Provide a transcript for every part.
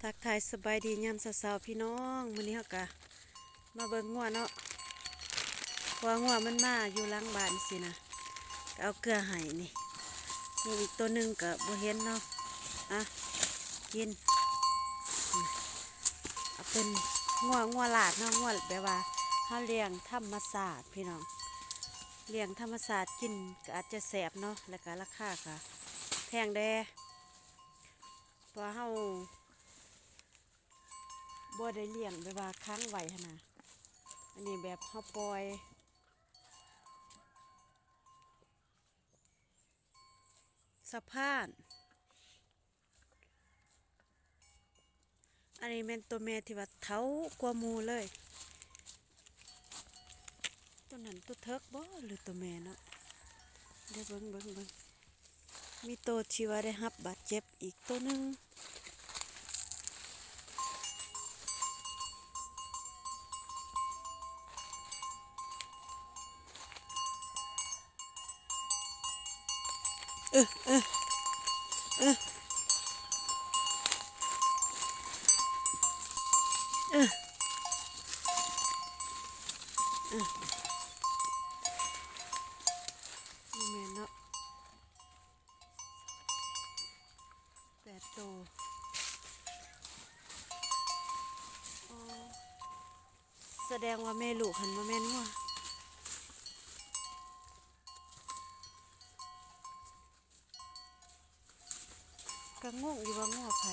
ทักทายสบายดียามสาวๆพี่น้องมื้อนี้เฮากะมาเบิ่งงัวเนาะว่างัวมันมาอยู่หลังบ้านสินะก็เอาเกลือให้นี่อีกตัวหนึงก็บ่เห็นเนาะอ่ะกินเอาเป็นงัวลาดเนาะงัวแบบว่าเฮาเลี้ยงธรรมชาติพี่น้องเลี้ยงธรรมชาติกินก็อาจจะแสบเนาะแล้วก็ราคาก็แพงแด้เพราะเฮาบ่ได้เลี้ยงแบบว่าค้างไว้หั่นน่ะอันนี้แบบเฮาปล่อยสะพานอันนี้แม่นตัวแม่ที่ว่าเฒ่ากว่าหมู่เลยตัวนั้นตัวเทิกบ่หรือตัวแม่เนาะเดี๋ยวเบิ่งมีตัวที่ว่าได้รับบาดเจ็บอีกตัวหนึงเออเออเออเออเออนี่แม่นเนาะ8 ตัวอ๋อแสดงว่าแม่ลูกหันบ่แม่นงัวก็งงอยู่ว่างัวไผ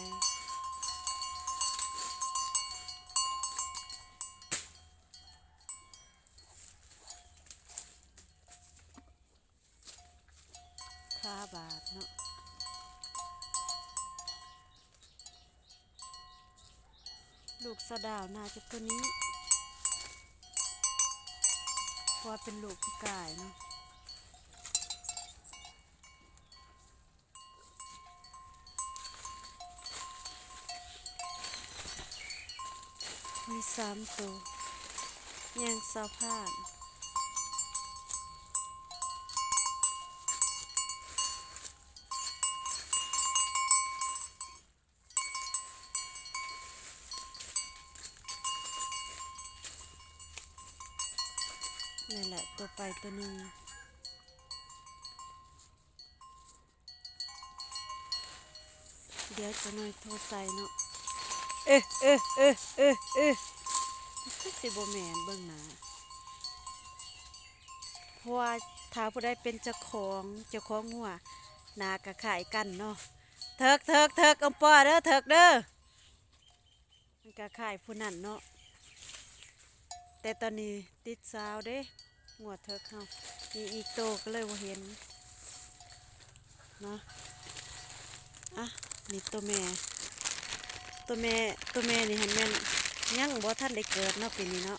ขาบาดเนาะลูกสะดาวน่าจะตัวนี้เพราะว่าเป็นลูกพี่กายเนาะมี3 ตัวแย่งสะพานนี่แหละตัวไปตัวหนึงเดี๋ยวจะหน่อยโทรใส่เนาะคือสิบ่แม่นเบิ่งหน้าเพราะว่าถ้าผู้ใดเป็นเจ้าของงัวหน้าก็คล้ายกันเนาะเถิกอำป้อเด้อเถิกเด้อมันก็คล้ายผู้นั้นเนาะแต่ตอนนี้ติดสาวเด้งัวเถิกเฮามีอีกโตก็เลยบ่เห็นเนาะอ่ะนี่ตัวแม่นี่หันแม่นยังบ่ทันได้เกิดเนาะปีนี้เนาะ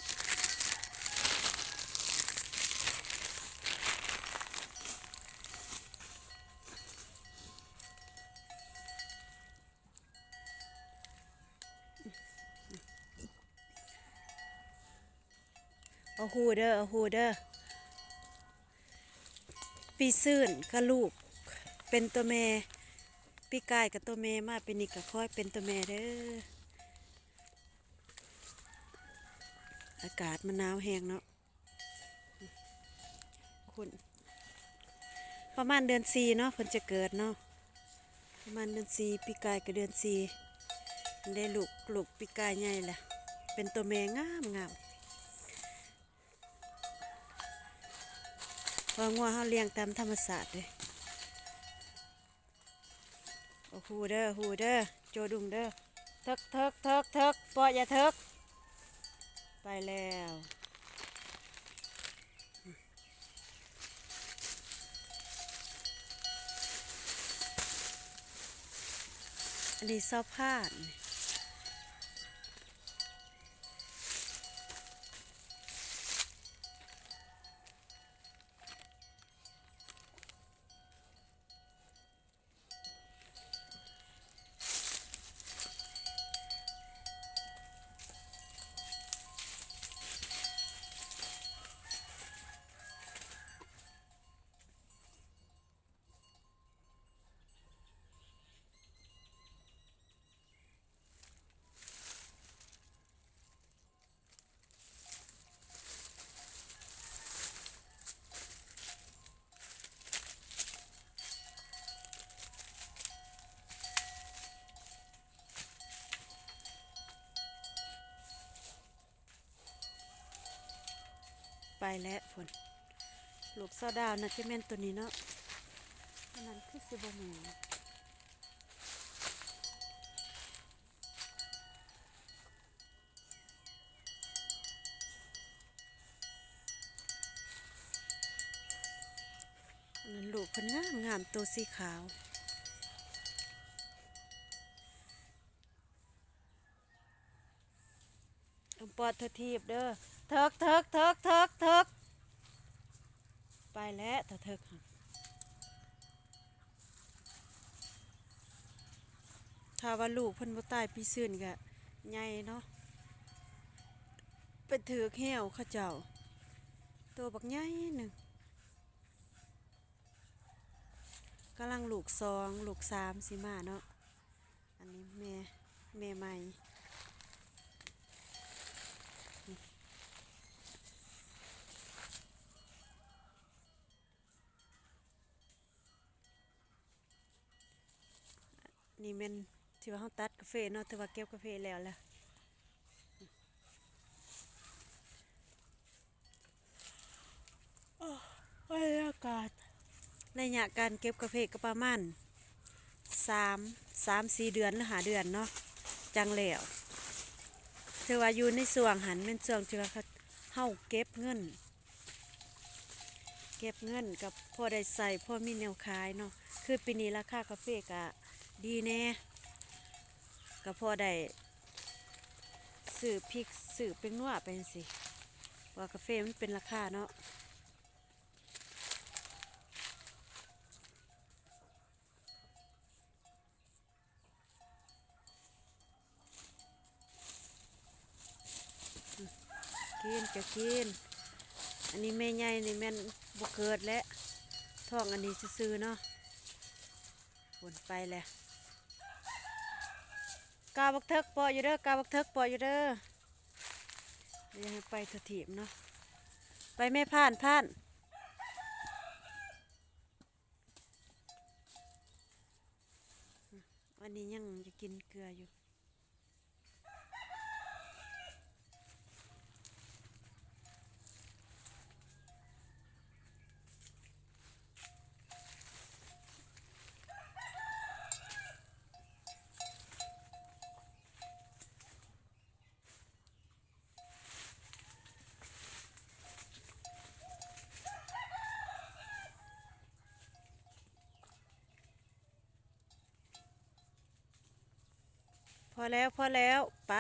เอาหูเด้อปีซื่นกับลูกเป็นตัวแม่ปีกายกับตัวแม่มาปีนี้ก็ค่อยเป็นตัวแม่เด้ออากาศมันหนาวแห้งเนาะคุณประมาณเดือน4เนาะเพิ่นจะเกิดเนาะประมาณเดือน4ปีกายกับเดือน4ได้ลูกปีกายใหญ่แหละเป็นตัวแม่งามว่างัวเฮาเลี้ยงตามธรรมชาติเด้โอ้หูเด้อโจดุงเด้อเถิกปออย่าเถิกไปแล้วอันนี้เสาพาน แล้วฝนลูกเศร้าดาวนะจะแม่นตัวนี้เนาะอันนั้นคือสิบะหมี่อันนั้นลูกเพิ่นงามตัวสีขาวต้องปอดเธอทีบเด้อเถิกไปแล้วเถิกหั่นถ้าว่าลูกเพิ่นบ่ตายปีซื่นก็ใหญ่เนาะไปถือกแห้วเขาเจ้าตัวบักใหญ่หนึ่งกำลังลูกสองลูกสามสิมาเนาะอันนี้แม่ใหม่นี่แม่นที่ว่าเฮาตัดกาแฟเนาะแต่ว่าเก็บกาแฟแล้วล่ะบรรยากาศระยะการเก็บกาแฟก็ประมาณสาม3-4 เดือนหรือ5 เดือนเนาะจังแล้วถือว่าอยู่ในส่วงหันแม่นส่วงที่ว่าเขาเฮาเก็บเงินกับพอได้ใส่พอมีแนวขายเนาะคือปีนี้ราคากาแฟก็ดีแน่ก็พอได้ซื้อพริกซื้อเป็นนัวไปจั่งซี้ว่ากาแฟมันเป็นราคาเนาะกินก็กินอันนี้แม่ใหญ่นี่แม่นบ่เกิดแล้วท้องอันนี้ซื่อๆเนาะวนไปแหละกาบักเทิกปออยู่เด้อกาบักเทิกปออยู่เด้อเดี๋ยวให้ไปเถอะถีบเนาะไปแม่ผ่านอันนี้ยังจะกินเกลืออยู่พอแล้วไป